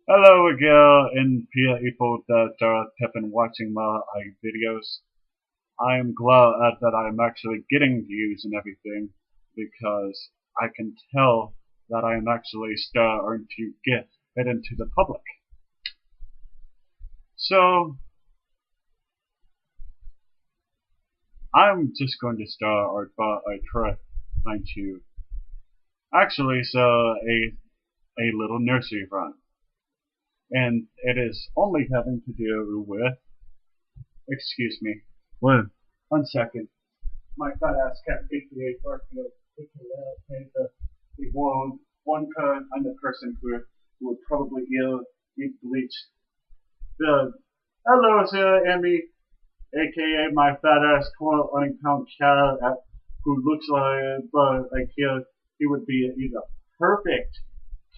Hello again, and people that have been watching my videos. I am glad that I am actually getting views and everything because I can tell that I am actually starting to get it into the public. So I'm just going to start by trying to actually a little nursery rhyme, and it is only having to do with. Excuse me. One second. My fat ass cat aka Garfield aka the one kind of person who would probably eat bleach. The hello sir Emmy, aka my fat ass 12 pound cat who looks like he would be a perfect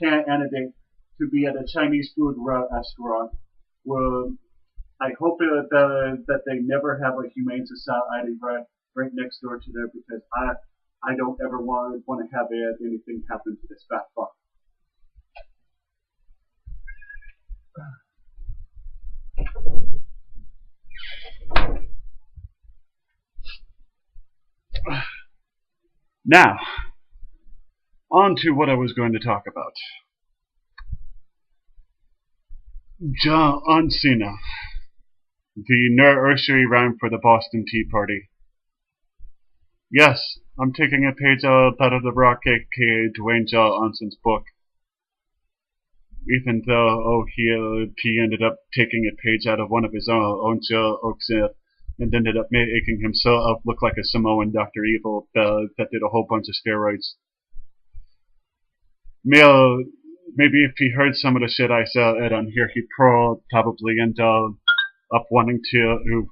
candidate to be at a Chinese food restaurant. Well, I hope that they never have a humane society right next door to there because I don't ever want to have anything happen to this fat fuck. Now, on to what I was going to talk about. John Cena, the nursery rhyme for the Boston Tea Party. Yes, I'm taking a page out of the Rock aka Dwayne Johnson's book. Even though he ended up taking a page out of one of his own jokes and ended up making himself look like a Samoan Dr. Evil that did a whole bunch of steroids. Maybe if he heard some of the shit I said on here, he'd probably end up wanting to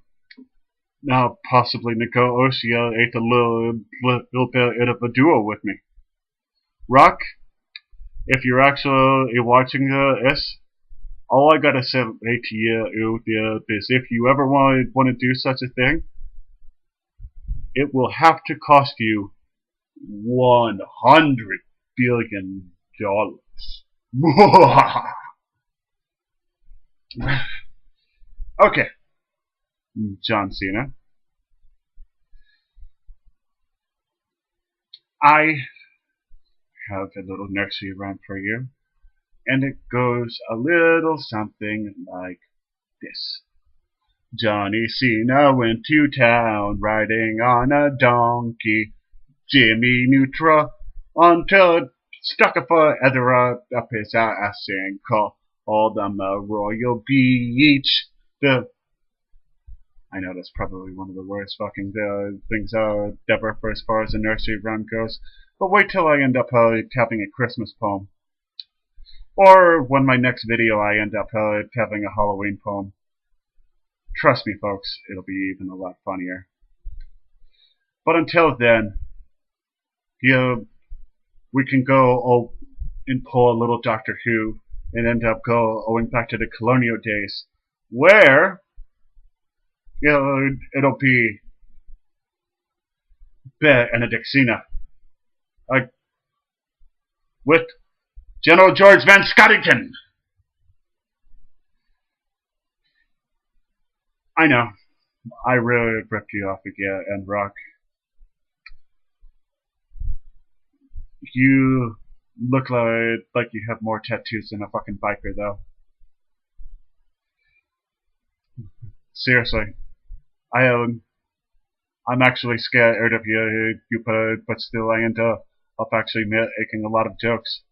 now possibly negotiate a little bit of a duo with me. Rock, if you're actually watching this, all I gotta say to you is if you ever want to do such a thing, it will have to cost you $100 billion. Okay, John Cena. I have a little nursery rhyme for you, and it goes a little something like this. Johnny Cena went to town riding on a donkey. Jimmy Neutron until stuck a feather up his ass and called them a royal beach. I know that's probably one of the worst fucking things ever for as far as the nursery rhyme goes, but wait till I end up having a Christmas poem. Or when my next video I end up having a Halloween poem. Trust me, folks, it'll be even a lot funnier. But until then, we can go and pull a little Doctor Who and end up going back to the colonial days, where it'll be Benedictina, like with General George VanScottington. I know, I really ripped you off again, and Rock. You look like you have more tattoos than a fucking biker, though. Seriously, I I'm actually scared of but still I end up actually making a lot of jokes.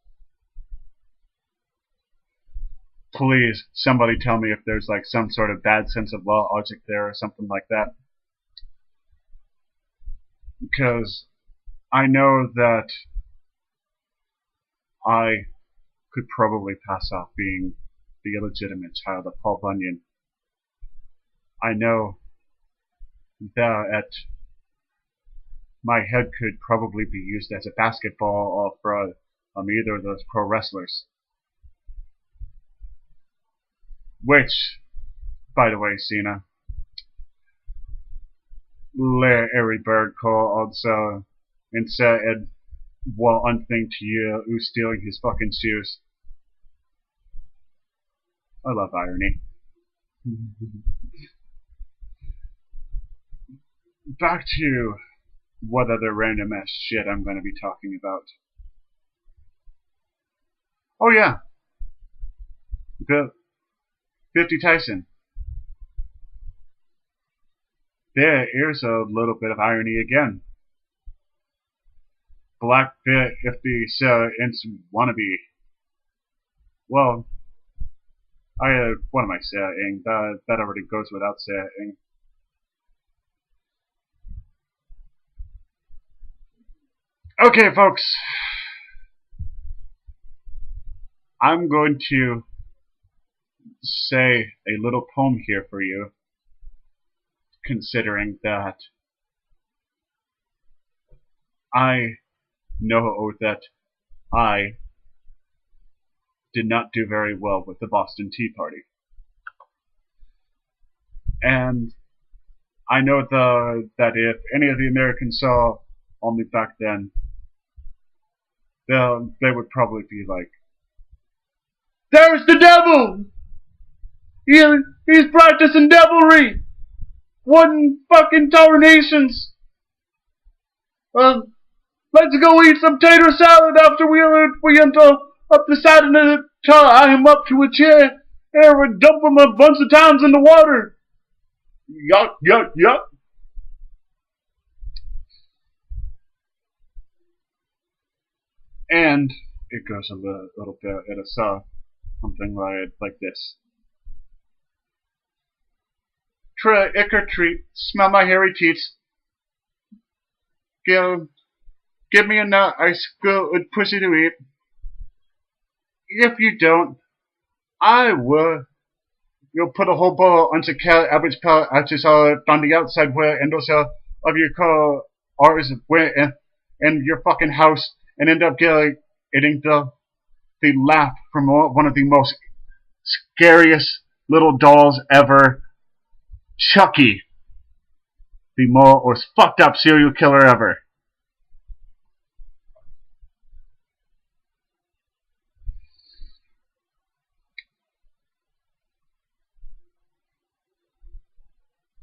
Please, somebody tell me if there's like some sort of bad sense of logic there or something like that. Because I know that I could probably pass off being the illegitimate child of Paul Bunyan. I know that my head could probably be used as a basketball for either of those pro wrestlers. Which, by the way, Cena, Larry Bird called and said one thing to you who's stealing his fucking shoes. I love irony. Back to what other random ass shit I'm going to be talking about. Oh yeah, the 50 Tyson. Here's a little bit of irony again. Black 50 wannabe. Well, what am I saying? That already goes without saying. Okay, folks. I'm going to say a little poem here for you, considering that I know that I did not do very well with the Boston Tea Party. And I know that if any of the Americans saw me back then, they would probably be like, "There's the devil! He's practicing devilry! What in fucking tarnations? Let's go eat some tater salad after we enter up the side of the tie him up to a chair and dump him a bunch of times in the water. Yuck, yuck, yuck." And it goes a little bit, it's something like this. Trick or treat, smell my hairy teats. Give me a nut, ice good pussy to eat. If you don't, I will. You'll put a whole bowl onto Cal Abbott's palate on the outside windows of your car or in your fucking house and end up getting the laugh from one of the most scariest little dolls ever, Chucky, the most fucked up serial killer ever.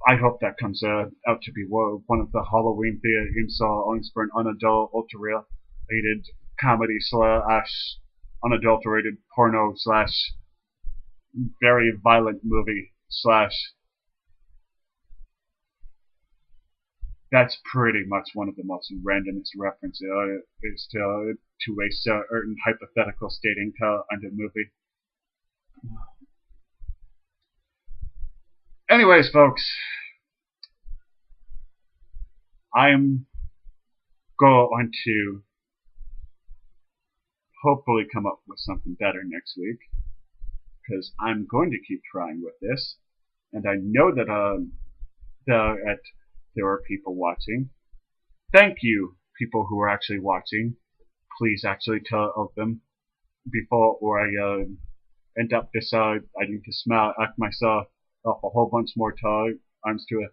I hope that comes out to be one of the Halloween themes songs for an unadulterated comedy slash unadulterated porno slash very violent movie slash. That's pretty much one of the most randomest references is to a certain hypothetical stating under movie. Anyways, folks, I'm going to hopefully come up with something better next week, because I'm going to keep trying with this, and I know that there are people watching. Thank you, people who are actually watching. Please actually tell them before I end up I need to act myself off a whole bunch more times to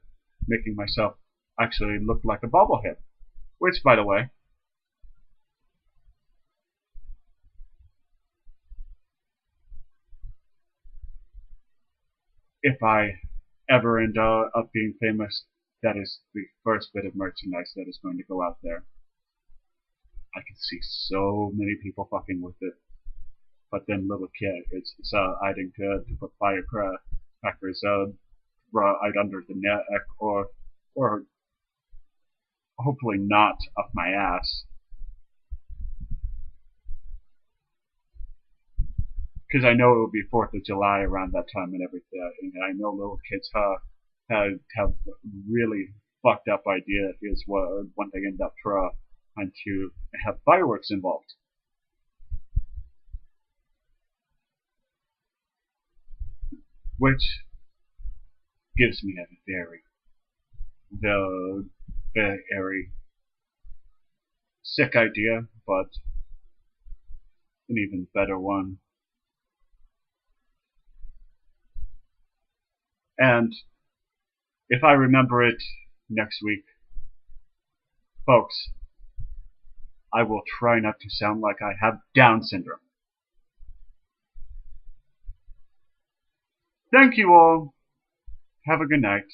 making myself actually look like a bobblehead. Which, by the way, if I ever end up being famous, that is the first bit of merchandise that is going to go out there. I can see so many people fucking with it. But then little kid, it's adding to put firecrackers right under the neck or hopefully not up my ass. Because I know it will be 4th of July around that time and everything, and I know little kids have really fucked up ideas when they end up trying to have fireworks involved. Which gives me a very sick idea, but an even better one. And if I remember it next week, folks, I will try not to sound like I have Down syndrome. Thank you all. Have a good night.